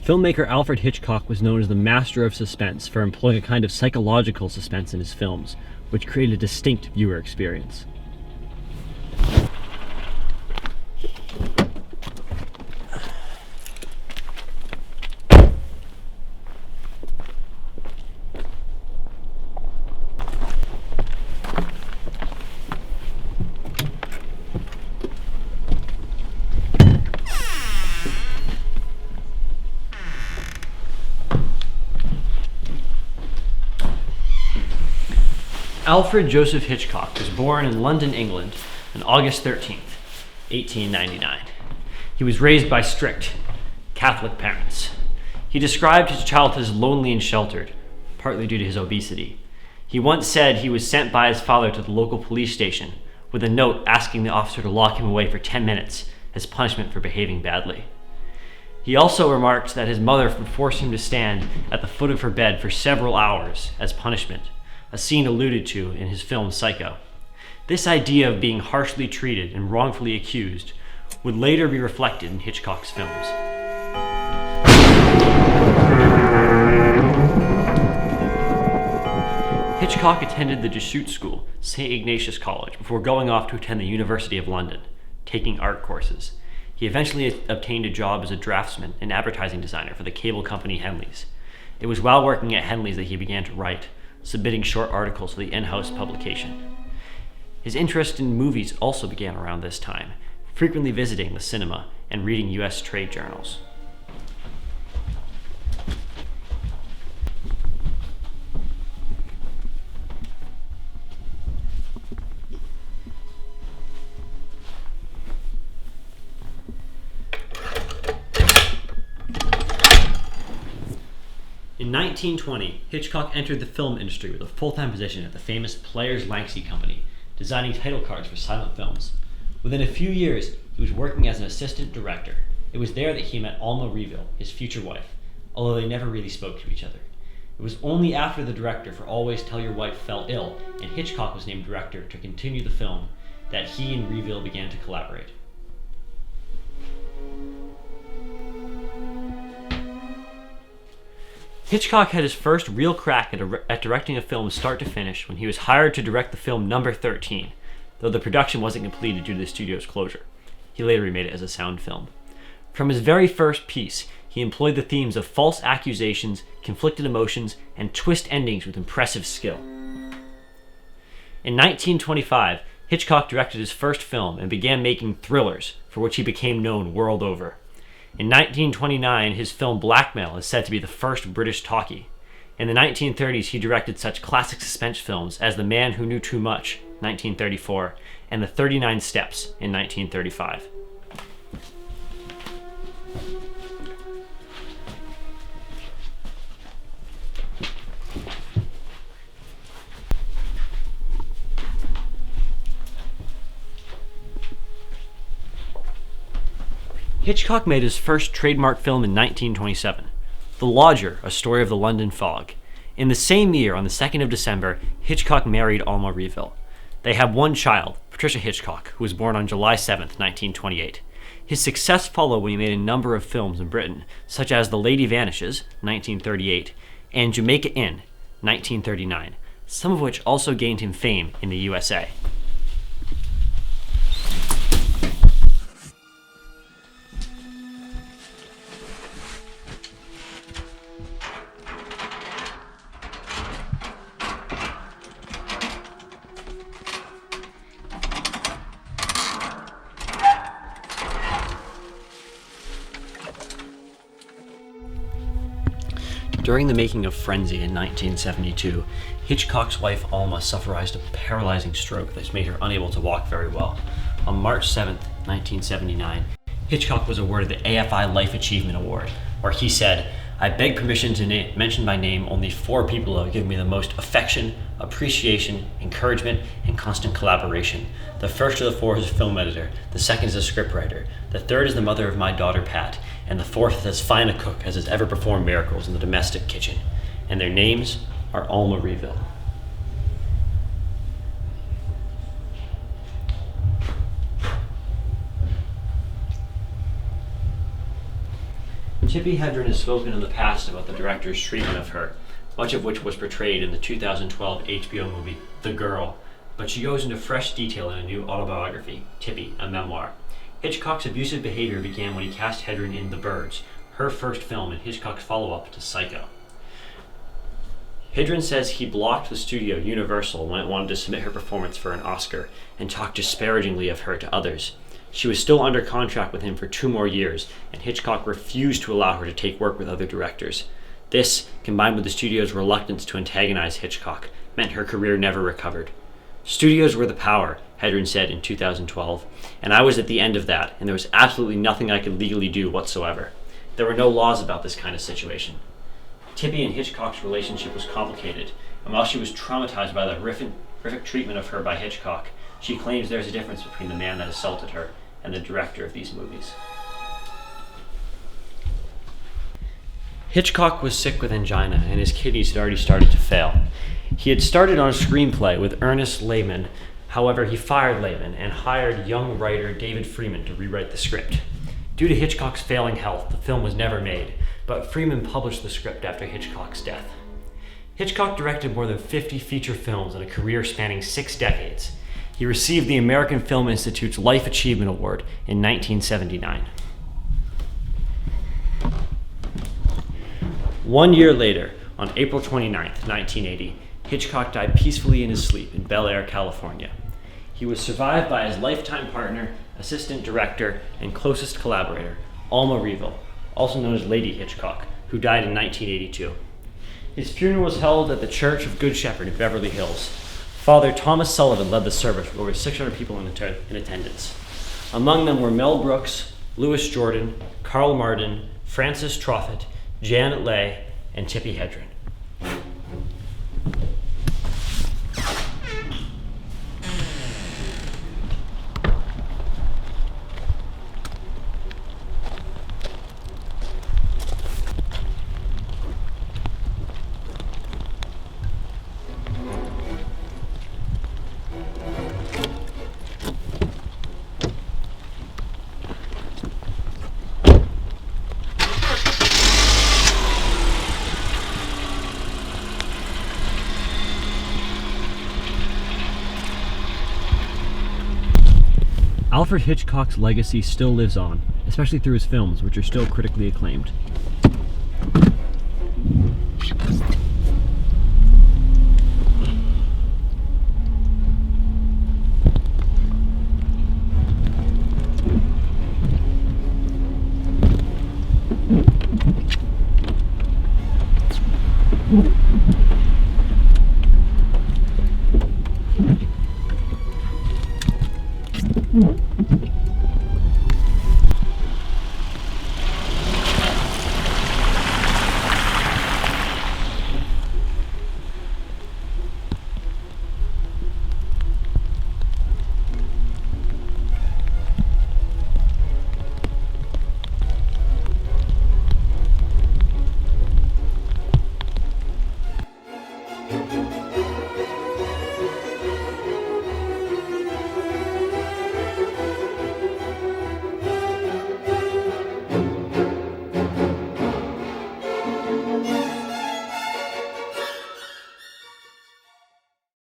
Filmmaker Alfred Hitchcock was known as the master of suspense for employing a kind of psychological suspense in his films, which created a distinct viewer experience. Alfred Joseph Hitchcock was born in London, England on August 13th, 1899. He was raised by strict Catholic parents. He described his childhood as lonely and sheltered, partly due to his obesity. He once said he was sent by his father to the local police station with a note asking the officer to lock him away for 10 minutes as punishment for behaving badly. He also remarked that his mother would force him to stand at the foot of her bed for several hours as punishment, a scene alluded to in his film Psycho. This idea of being harshly treated and wrongfully accused would later be reflected in Hitchcock's films. Hitchcock attended the Jesuit school, St. Ignatius College, before going off to attend the University of London, taking art courses. He eventually obtained a job as a draftsman and advertising designer for the cable company Henley's. It was while working at Henley's that he began to write, submitting short articles to the in-house publication. His interest in movies also began around this time, frequently visiting the cinema and reading U.S. trade journals. In 1920, Hitchcock entered the film industry with a full-time position at the famous Players Langsy Company, designing title cards for silent films. Within a few years, he was working as an assistant director. It was there that he met Alma Reville, his future wife, although they never really spoke to each other. It was only after the director for Always Tell Your Wife fell ill and Hitchcock was named director to continue the film that he and Reville began to collaborate. Hitchcock had his first real crack at directing a film start to finish when he was hired to direct the film Number 13, though the production wasn't completed due to the studio's closure. He later remade it as a sound film. From his very first piece, he employed the themes of false accusations, conflicted emotions, and twist endings with impressive skill. In 1925, Hitchcock directed his first film and began making thrillers, for which he became known world over. In 1929, his film Blackmail is said to be the first British talkie. In the 1930s, he directed such classic suspense films as The Man Who Knew Too Much, 1934, and The 39 Steps in 1935. Hitchcock made his first trademark film in 1927, The Lodger, A Story of the London Fog. In the same year, on the 2nd of December, Hitchcock married Alma Reville. They have one child, Patricia Hitchcock, who was born on July 7th, 1928. His success followed when he made a number of films in Britain, such as The Lady Vanishes, 1938, and Jamaica Inn, 1939, some of which also gained him fame in the USA. During the making of Frenzy in 1972, Hitchcock's wife Alma suffered a paralyzing stroke that made her unable to walk very well. On March 7, 1979, Hitchcock was awarded the AFI Life Achievement Award, where he said, "I beg permission to mention by name only 4 people who have given me the most affection, appreciation, encouragement, and constant collaboration. The first of the 4 is a film editor, the second is a scriptwriter, the third is the mother of my daughter Pat, and the 4th is as fine a cook as has ever performed miracles in the domestic kitchen. And their names are Alma Reville." Tippi Hedren has spoken in the past about the director's treatment of her, much of which was portrayed in the 2012 HBO movie The Girl, but she goes into fresh detail in a new autobiography, Tippi, a memoir. Hitchcock's abusive behavior began when he cast Hedren in The Birds, her first film and Hitchcock's follow-up to Psycho. Hedren says he blocked the studio, Universal, when it wanted to submit her performance for an Oscar and talked disparagingly of her to others. She was still under contract with him for 2 more years, and Hitchcock refused to allow her to take work with other directors. This, combined with the studio's reluctance to antagonize Hitchcock, meant her career never recovered. Studios were the power, Hedren said in 2012, and I was at the end of that, and there was absolutely nothing I could legally do whatsoever. There were no laws about this kind of situation. Tippi and Hitchcock's relationship was complicated, and while she was traumatized by the horrific treatment of her by Hitchcock, she claims there's a difference between the man that assaulted her and the director of these movies. Hitchcock was sick with angina, and his kidneys had already started to fail. He had started on a screenplay with Ernest Lehman. However, he fired Lehman and hired young writer David Freeman to rewrite the script. Due to Hitchcock's failing health, the film was never made, but Freeman published the script after Hitchcock's death. Hitchcock directed more than 50 feature films in a career spanning 6 decades. He received the American Film Institute's Life Achievement Award in 1979. 1 year later, on April 29, 1980, Hitchcock died peacefully in his sleep in Bel Air, California. He was survived by his lifetime partner, assistant director, and closest collaborator, Alma Revel, also known as Lady Hitchcock, who died in 1982. His funeral was held at the Church of Good Shepherd in Beverly Hills. Father Thomas Sullivan led the service with over 600 people in attendance. Among them were Mel Brooks, Louis Jordan, Carl Martin, Francis Truffaut, Janet Leigh, and Tippi Hedren. Alfred Hitchcock's legacy still lives on, especially through his films, which are still critically acclaimed.